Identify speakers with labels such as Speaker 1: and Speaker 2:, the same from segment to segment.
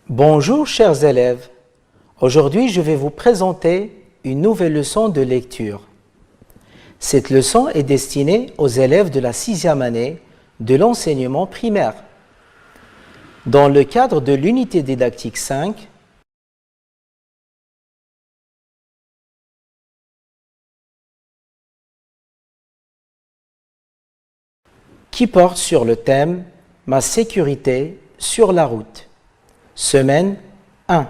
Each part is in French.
Speaker 1: Bonjour chers élèves, aujourd'hui je vais vous présenter une nouvelle leçon de lecture. Cette leçon est destinée aux élèves de la 6e année de l'enseignement primaire. Dans le cadre de l'unité didactique 5, qui porte sur le thème « Ma sécurité sur la route ». Semaine 1.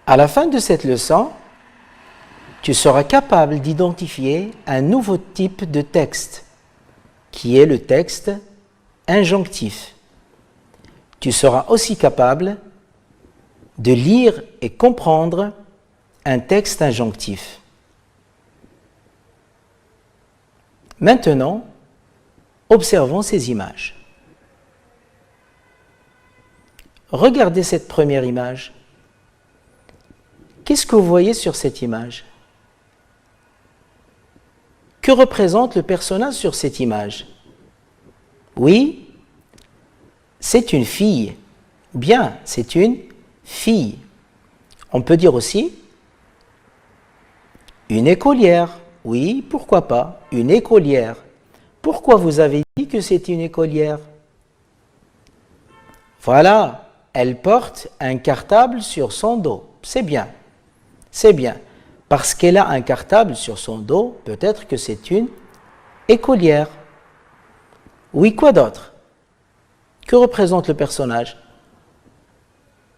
Speaker 1: À la fin de cette leçon, tu seras capable d'identifier un nouveau type de texte, qui est le texte injonctif. Tu seras aussi capable de lire et comprendre un texte injonctif. Maintenant, observons ces images. Regardez cette première image. Qu'est-ce que vous voyez sur cette image? Que représente le personnage sur cette image? Oui, c'est une fille. Bien, c'est une fille. On peut dire aussi une écolière. Oui, pourquoi pas? Une écolière. Pourquoi vous avez dit que c'est une écolière? Voilà. Elle porte un cartable sur son dos. C'est bien. C'est bien. Parce qu'elle a un cartable sur son dos, peut-être que c'est une écolière. Oui, quoi d'autre? Que représente le personnage?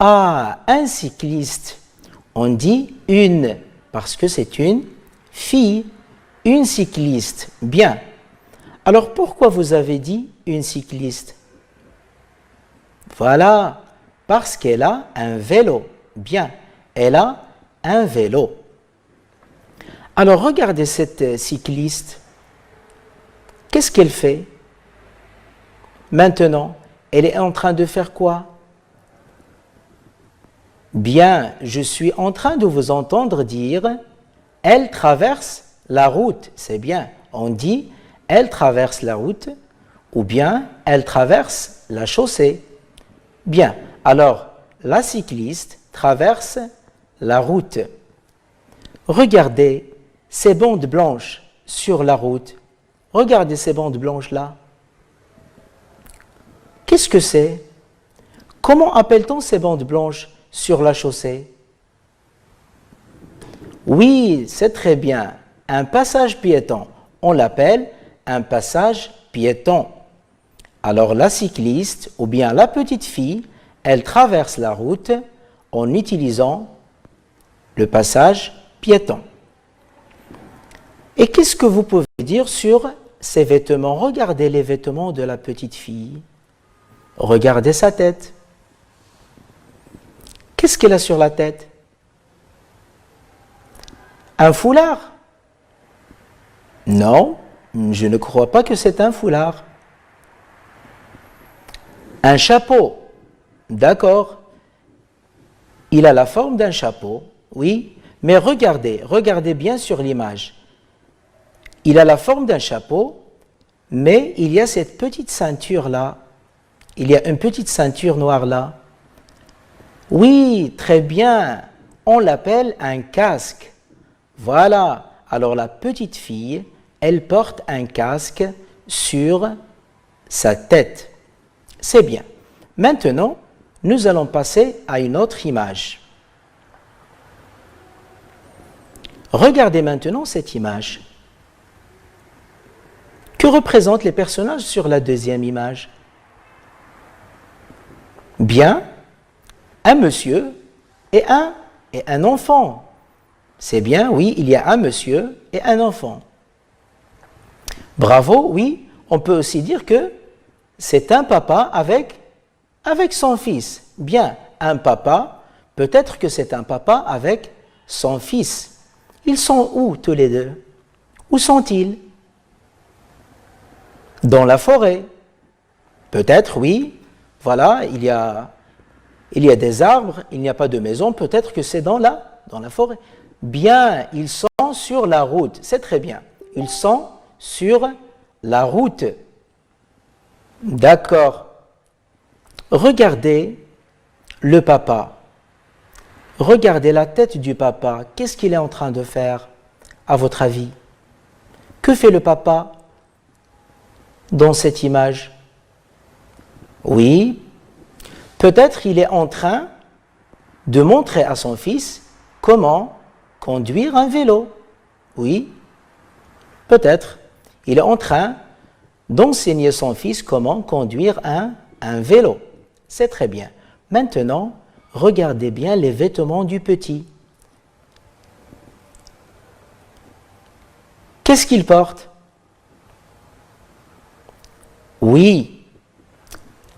Speaker 1: Ah, un cycliste. On dit une, parce que c'est une fille. Une cycliste. Bien. Alors, pourquoi vous avez dit une cycliste? Voilà. Parce qu'elle a un vélo. Bien, elle a un vélo. Alors, regardez cette cycliste. Qu'est-ce qu'elle fait? Maintenant, elle est en train de faire quoi? Bien, je suis en train de vous entendre dire « elle traverse la route ». C'est bien, on dit « elle traverse la route » ou bien « elle traverse la chaussée ». Bien. Alors, la cycliste traverse la route. Regardez ces bandes blanches sur la route. Regardez ces bandes blanches-là. Qu'est-ce que c'est? Comment appelle-t-on ces bandes blanches sur la chaussée? Oui, c'est très bien. Un passage piéton. On l'appelle un passage piéton. Alors, la cycliste ou bien la petite fille, elle traverse la route en utilisant le passage piéton. Et qu'est-ce que vous pouvez dire sur ses vêtements? Regardez les vêtements de la petite fille. Regardez sa tête. Qu'est-ce qu'elle a sur la tête? Un foulard? Non, je ne crois pas que c'est un foulard. Un chapeau? D'accord. Il a la forme d'un chapeau, oui, mais regardez bien sur l'image. Il a la forme d'un chapeau, mais il y a cette petite ceinture-là. Il y a une petite ceinture noire là. Oui, très bien. On l'appelle un casque. Voilà. Alors la petite fille, elle porte un casque sur sa tête. C'est bien. Maintenant, nous allons passer à une autre image. Regardez maintenant cette image. Que représentent les personnages sur la deuxième image? Bien, un monsieur et un enfant. C'est bien, oui, il y a un monsieur et un enfant. Bravo, oui, on peut aussi dire que c'est un papa avec son fils. Bien, un papa, peut-être que c'est un papa avec son fils. Ils sont où tous les deux? Où sont-ils? Dans la forêt. Peut-être, oui. Voilà, il y a des arbres, il n'y a pas de maison, peut-être que c'est dans la forêt. Bien, ils sont sur la route. C'est très bien. Ils sont sur la route. D'accord. Regardez le papa. Regardez la tête du papa. Qu'est-ce qu'il est en train de faire, à votre avis? Que fait le papa dans cette image? Oui, peut-être il est en train de montrer à son fils comment conduire un vélo. Oui, peut-être il est en train d'enseigner son fils comment conduire un vélo. C'est très bien. Maintenant, regardez bien les vêtements du petit. Qu'est-ce qu'il porte? Oui,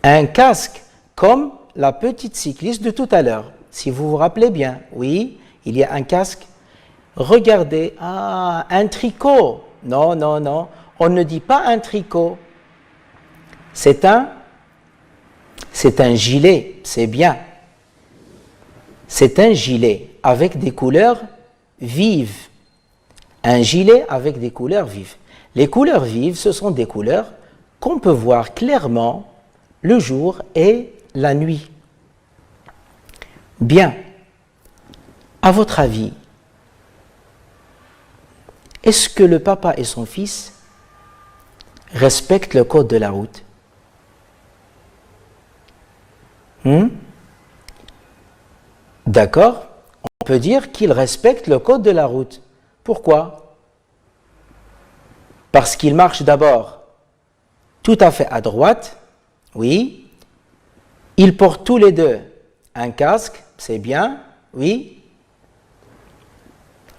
Speaker 1: un casque, comme la petite cycliste de tout à l'heure. Si vous vous rappelez bien, oui, il y a un casque. Regardez, un tricot. Non, non, non, on ne dit pas un tricot. C'est un gilet, c'est bien. C'est un gilet avec des couleurs vives. Un gilet avec des couleurs vives. Les couleurs vives, ce sont des couleurs qu'on peut voir clairement le jour et la nuit. Bien. À votre avis, est-ce que le papa et son fils respectent le code de la route? D'accord, on peut dire qu'ils respectent le code de la route. Pourquoi? Parce qu'ils marchent d'abord tout à fait à droite, oui. Ils portent tous les deux un casque, c'est bien, oui.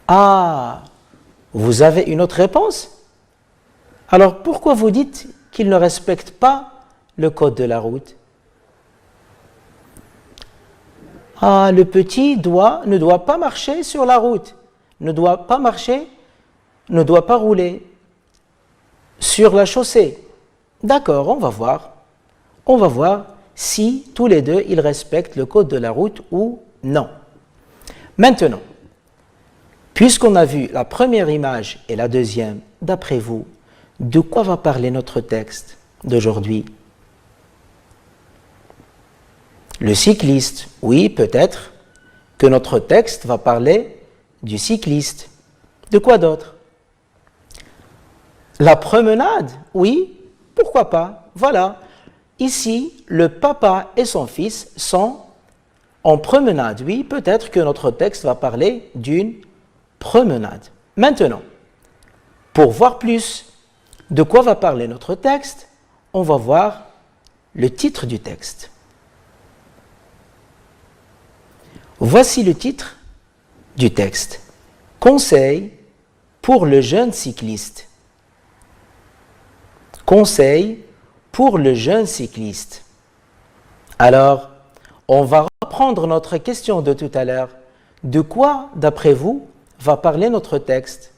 Speaker 1: Ah, vous avez une autre réponse? Alors pourquoi vous dites qu'ils ne respectent pas le code de la route? Ah, le petit ne doit pas marcher sur la route, ne doit pas marcher, ne doit pas rouler sur la chaussée. D'accord, on va voir. On va voir si tous les deux ils respectent le code de la route ou non. Maintenant, puisqu'on a vu la première image et la deuxième, d'après vous, de quoi va parler notre texte d'aujourd'hui? Le cycliste, oui, peut-être que notre texte va parler du cycliste. De quoi d'autre? La promenade, oui, pourquoi pas? Voilà, ici, le papa et son fils sont en promenade. Oui, peut-être que notre texte va parler d'une promenade. Maintenant, pour voir plus de quoi va parler notre texte, on va voir le titre du texte. Voici le titre du texte. Conseil pour le jeune cycliste. Conseil pour le jeune cycliste. Alors, on va reprendre notre question de tout à l'heure. De quoi, d'après vous, va parler notre texte?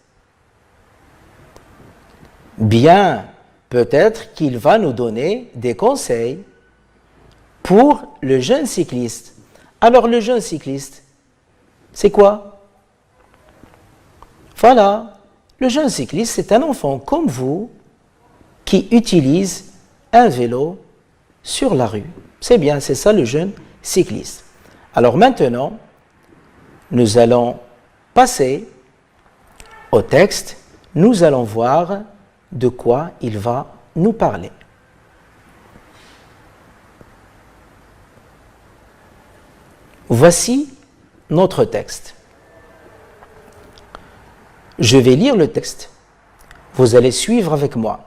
Speaker 1: Bien, peut-être qu'il va nous donner des conseils pour le jeune cycliste. Alors, le jeune cycliste, c'est quoi? Voilà, le jeune cycliste, c'est un enfant comme vous qui utilise un vélo sur la rue. C'est bien, c'est ça le jeune cycliste. Alors maintenant, nous allons passer au texte. Nous allons voir de quoi il va nous parler. Voici notre texte. Je vais lire le texte. Vous allez suivre avec moi.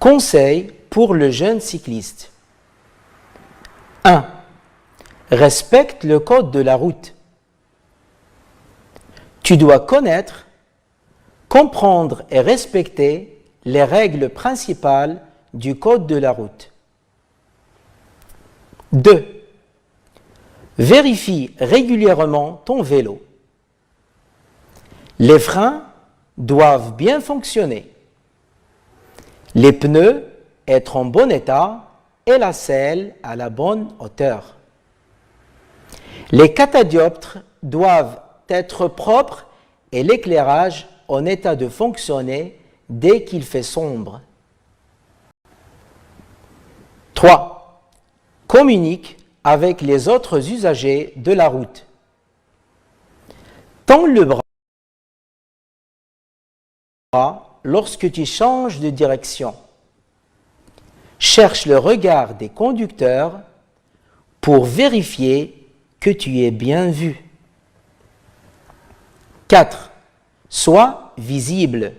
Speaker 1: Conseil pour le jeune cycliste. 1. Respecte le code de la route. Tu dois connaître, comprendre et respecter les règles principales du code de la route. 2. Vérifie régulièrement ton vélo. Les freins doivent bien fonctionner. Les pneus être en bon état et la selle à la bonne hauteur. Les catadioptres doivent être propres et l'éclairage en état de fonctionner dès qu'il fait sombre. 3. Communique avec les autres usagers de la route. Tends le bras lorsque tu changes de direction. Cherche le regard des conducteurs pour vérifier que tu es bien vu. 4. Sois visible.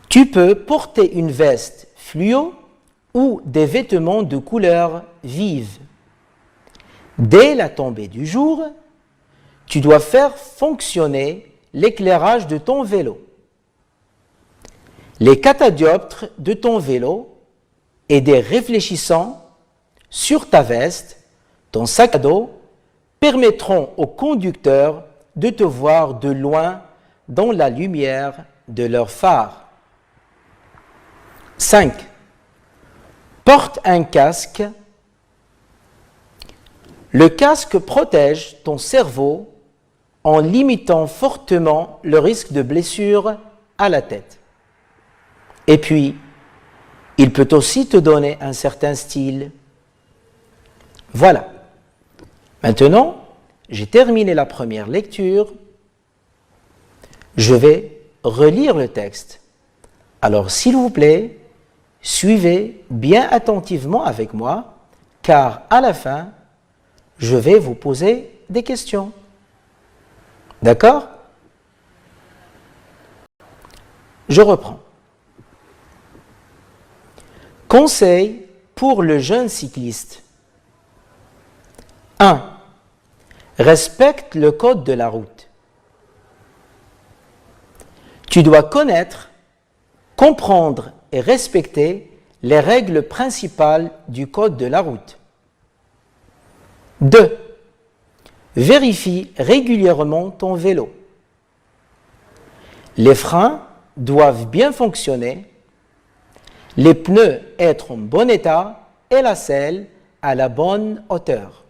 Speaker 1: Tu peux porter une veste fluo ou des vêtements de couleur vive. Dès la tombée du jour, tu dois faire fonctionner l'éclairage de ton vélo. Les catadioptres de ton vélo et des réfléchissants sur ta veste, ton sac à dos, permettront au conducteur de te voir de loin dans la lumière de leur phare. 5. Porte un casque. Le casque protège ton cerveau en limitant fortement le risque de blessure à la tête. Et puis, il peut aussi te donner un certain style. Voilà. Maintenant, j'ai terminé la première lecture. Je vais relire le texte. Alors, s'il vous plaît, suivez bien attentivement avec moi, car à la fin, je vais vous poser des questions. D'accord? Je reprends. Conseil pour le jeune cycliste. 1. Respecte le code de la route. Tu dois connaître, comprendre et respecter les règles principales du code de la route. 2. Vérifie régulièrement ton vélo. Les freins doivent bien fonctionner, les pneus être en bon état et la selle à la bonne hauteur.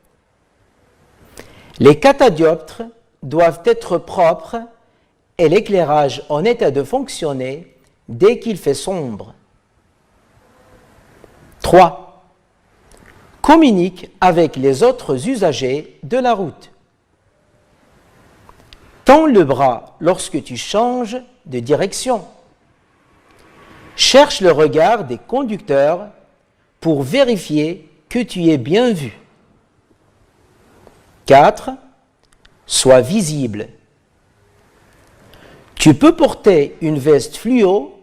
Speaker 1: Les catadioptres doivent être propres et l'éclairage en état de fonctionner dès qu'il fait sombre. 3. Communique avec les autres usagers de la route. Tends le bras lorsque tu changes de direction. Cherche le regard des conducteurs pour vérifier que tu es bien vu. 4. Sois visible. Tu peux porter une veste fluo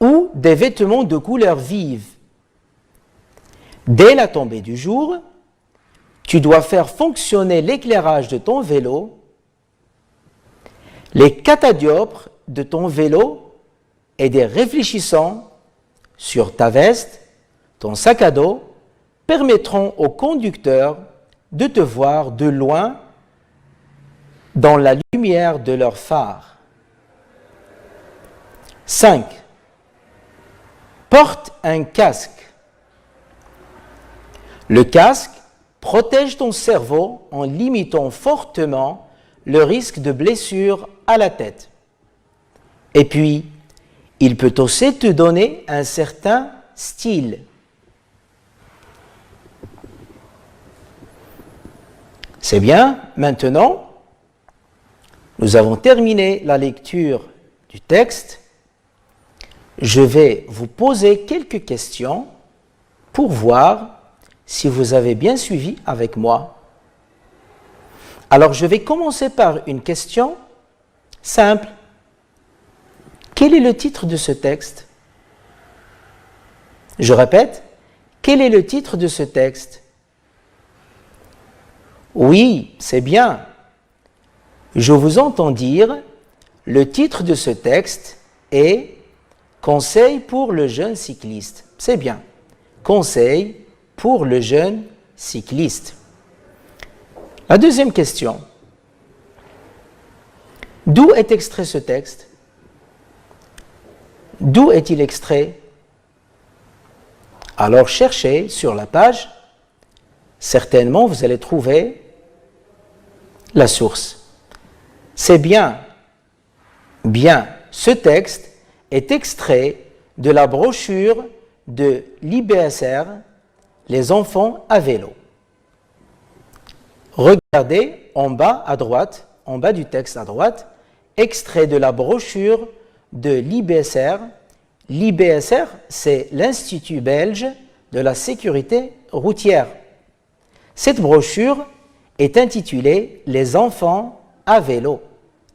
Speaker 1: ou des vêtements de couleur vive. Dès la tombée du jour, tu dois faire fonctionner l'éclairage de ton vélo. Les catadioptres de ton vélo et des réfléchissants sur ta veste, ton sac à dos, permettront au conducteur de te voir de loin dans la lumière de leur phare. 5. Porte un casque. Le casque protège ton cerveau en limitant fortement le risque de blessure à la tête. Et puis, il peut aussi te donner un certain style. C'est bien, maintenant, nous avons terminé la lecture du texte. Je vais vous poser quelques questions pour voir si vous avez bien suivi avec moi. Alors, je vais commencer par une question simple. Quel est le titre de ce texte? Je répète, quel est le titre de ce texte? Oui, c'est bien. Je vous entends dire, le titre de ce texte est « Conseil pour le jeune cycliste ». C'est bien. Conseil pour le jeune cycliste. La deuxième question. D'où est extrait ce texte? D'où est-il extrait? Alors cherchez sur la page. Certainement, vous allez trouver la source. C'est bien. Bien. Ce texte est extrait de la brochure de l'IBSR, les enfants à vélo. Regardez en bas à droite, en bas du texte à droite, extrait de la brochure de l'IBSR. L'IBSR, c'est l'Institut belge de la sécurité routière. Cette brochure est intitulée « Les enfants à vélo ».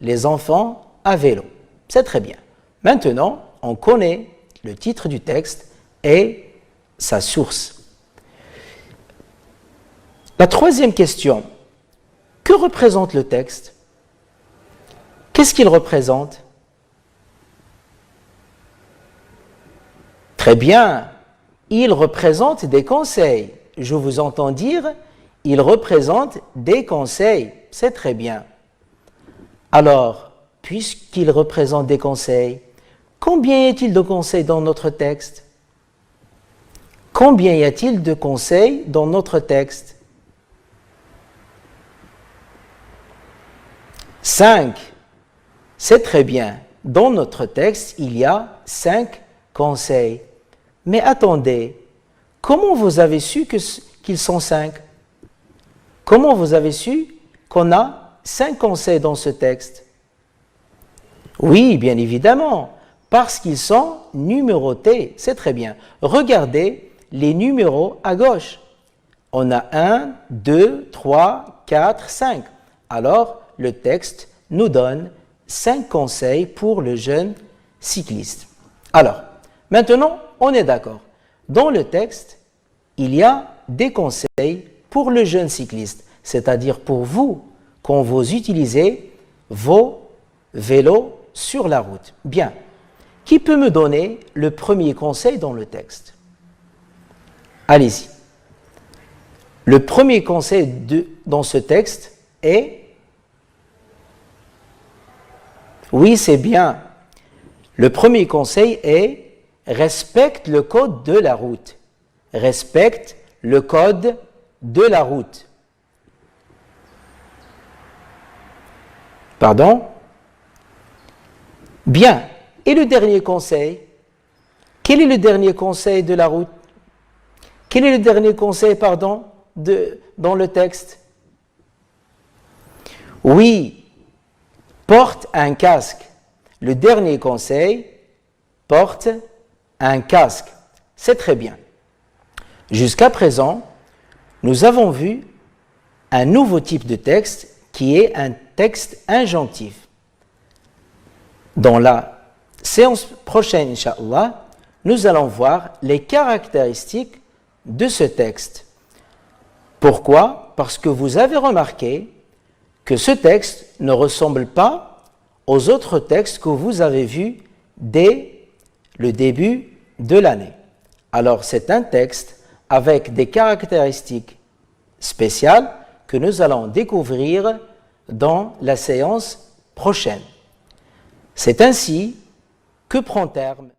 Speaker 1: Les enfants à vélo. C'est très bien. Maintenant, on connaît le titre du texte et sa source. La troisième question, que représente le texte? Qu'est-ce qu'il représente? Très bien, il représente des conseils. Je vous entends dire, il représente des conseils. C'est très bien. Alors, puisqu'il représente des conseils, combien y a-t-il de conseils dans notre texte? Combien y a-t-il de conseils dans notre texte? 5. C'est très bien. Dans notre texte, il y a 5 conseils. Mais attendez, comment vous avez su qu'ils sont 5? Comment vous avez su qu'on a 5 conseils dans ce texte? Oui, bien évidemment, parce qu'ils sont numérotés. C'est très bien. Regardez les numéros à gauche. On a 1, 2, 3, 4, 5. Alors, le texte nous donne 5 conseils pour le jeune cycliste. Alors, maintenant, on est d'accord. Dans le texte, il y a des conseils pour le jeune cycliste, c'est-à-dire pour vous, quand vous utilisez vos vélos sur la route. Bien. Qui peut me donner le premier conseil dans le texte? Allez-y. Le premier conseil dans ce texte est... Oui, c'est bien. Le premier conseil est « Respecte le code de la route ». Respecte le code de la route. Pardon? Bien. Et le dernier conseil? Quel est le dernier conseil de la route? Quel est le dernier conseil, pardon, dans le texte? Oui, porte un casque. Le dernier conseil, porte un casque. C'est très bien. Jusqu'à présent, nous avons vu un nouveau type de texte qui est un texte injonctif. Dans la séance prochaine, Inch'Allah, nous allons voir les caractéristiques de ce texte. Pourquoi? Parce que vous avez remarqué que ce texte ne ressemble pas aux autres textes que vous avez vus dès le début de l'année. Alors, c'est un texte avec des caractéristiques spéciales que nous allons découvrir dans la séance prochaine. C'est ainsi que prend terme